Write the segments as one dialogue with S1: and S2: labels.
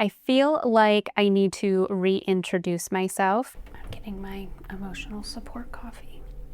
S1: I feel like I need to reintroduce myself. I'm getting my emotional support coffee.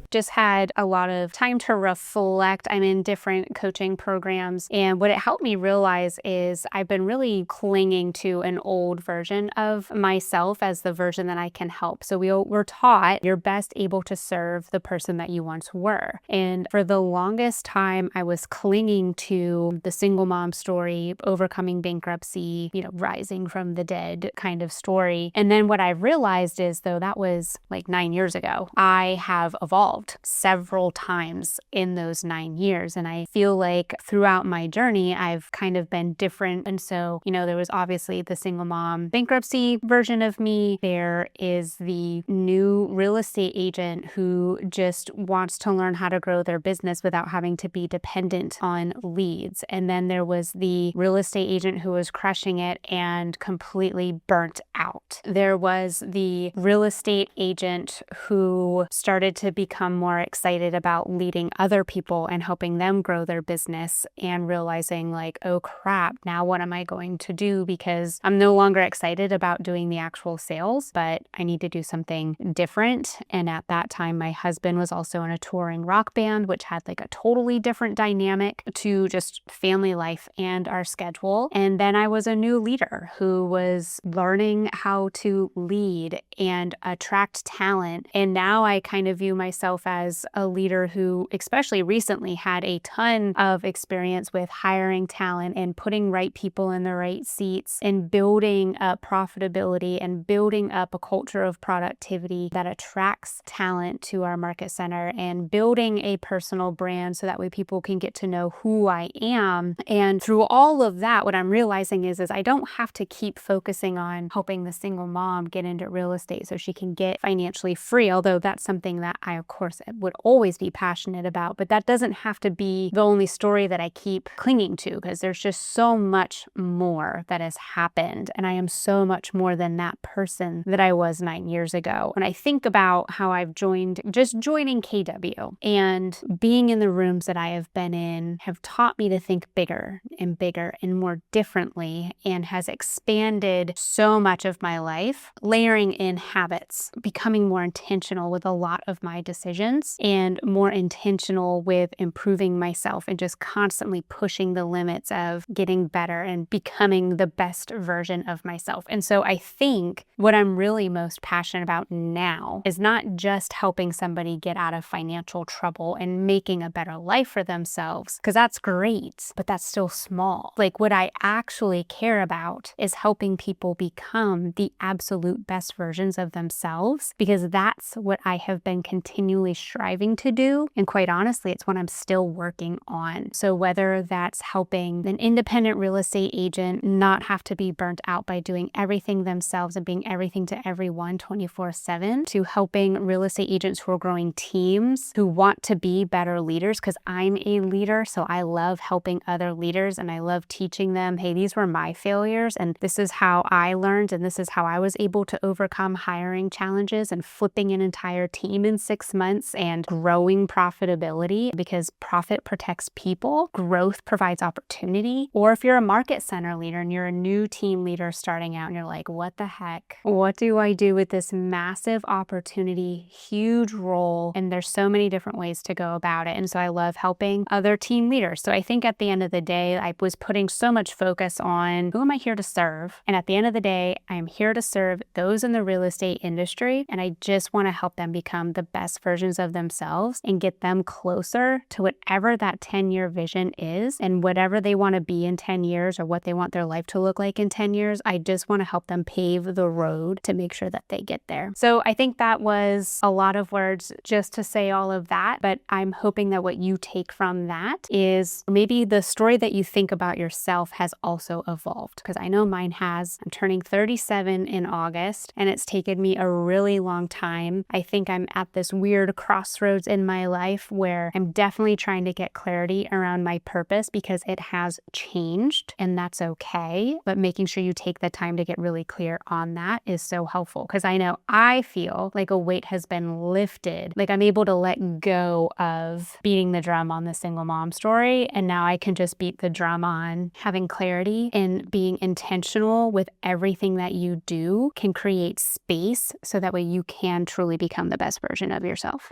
S1: Just had a lot of time to reflect. I'm in different coaching programs, and what it helped me realize is I've been really clinging to an old version of myself as the version that I can help. So we're taught you're best able to serve the person that you once were. And for the longest time, I was clinging to the single mom story, overcoming bankruptcy, rising from the dead kind of story. And then what I realized is, though that was like 9 years ago, I have evolved several times in those 9 years. And I feel like throughout my journey, I've kind of been different. And so, there was obviously the single mom bankruptcy version of me. There is the new real estate agent who just wants to learn how to grow their business without having to be dependent on leads. And then there was the real estate agent who was crushing it and completely burnt out. There was the real estate agent who started to become more excited about leading other people and helping them grow their business and realizing like, oh crap, now what am I going to do? Because I'm no longer excited about doing the actual sales, but I need to do something different. And at that time, my husband was also in a touring rock band, which had like a totally different dynamic to just family life and our schedule. And then I was a new leader who was learning how to lead and attract talent. And now I kind of view myself as a leader who, especially recently, had a ton of experience with hiring talent and putting right people in the right seats and building up profitability and building up a culture of productivity that attracts talent to our market center and building a personal brand so that way people can get to know who I am. And through all of that, what I'm realizing is I don't have to keep focusing on helping the single mom get into real estate so she can get financially free, although that's something that I, of course, would always be passionate about. But that doesn't have to be the only story that I keep clinging to, because there's just so much more that has happened. And I am so much more than that person that I was 9 years ago. When I think about how I've joining KW and being in the rooms that I have been in have taught me to think bigger and more differently, and has expanded so much of my life, layering in habits, becoming more intentional with a lot of my decisions and more intentional with improving myself and just constantly pushing the limits of getting better and becoming the best version of myself. And so I think what I'm really most passionate about now is not just helping somebody get out of financial trouble and making a better life for themselves, because that's great, but that's still small. Like, what I actually care about is helping people become the absolute best versions of themselves, because that's what I have been continually striving to do. And quite honestly, it's what I'm still working on. So whether that's helping an independent real estate agent not have to be burnt out by doing everything themselves and being everything to everyone 24/7, to helping real estate agents who are growing teams who want to be better leaders, because I'm a leader, so I love helping other leaders and I love teaching them, hey, these were my failures and this is how I learned and this is how I was able to overcome hiring challenges and flipping an entire team in 6 months and growing profitability, because profit protects people, growth provides opportunity. Or if you're a market center leader and you're a new team leader starting out and you're like, what the heck? What do I do with this massive opportunity, huge role? And there's so many different ways to go about it. And so I love helping other team leaders. So I think at the end of the day, I was putting so much focus on who am I here to serve? And at the end of the day, I am here to serve those in the real estate industry. And I just want to help them become the best versions of themselves and get them closer to whatever that 10-year vision is and whatever they want to be in 10 years or what they want their life to look like in 10 years. I just want to help them pave the road to make sure that they get there. So I think that was a lot of words just to say all of that, but I'm hoping that what you take from that is maybe the story that you think about yourself has also evolved, because I know mine has. I'm turning 37 in August and it's taken me a really long time. I think I'm at this weird weird crossroads in my life where I'm definitely trying to get clarity around my purpose because it has changed, and that's okay. But making sure you take the time to get really clear on that is so helpful, because I know I feel like a weight has been lifted. Like I'm able to let go of beating the drum on the single mom story, and now I can just beat the drum on having clarity, and being intentional with everything that you do can create space so that way you can truly become the best version of yourself.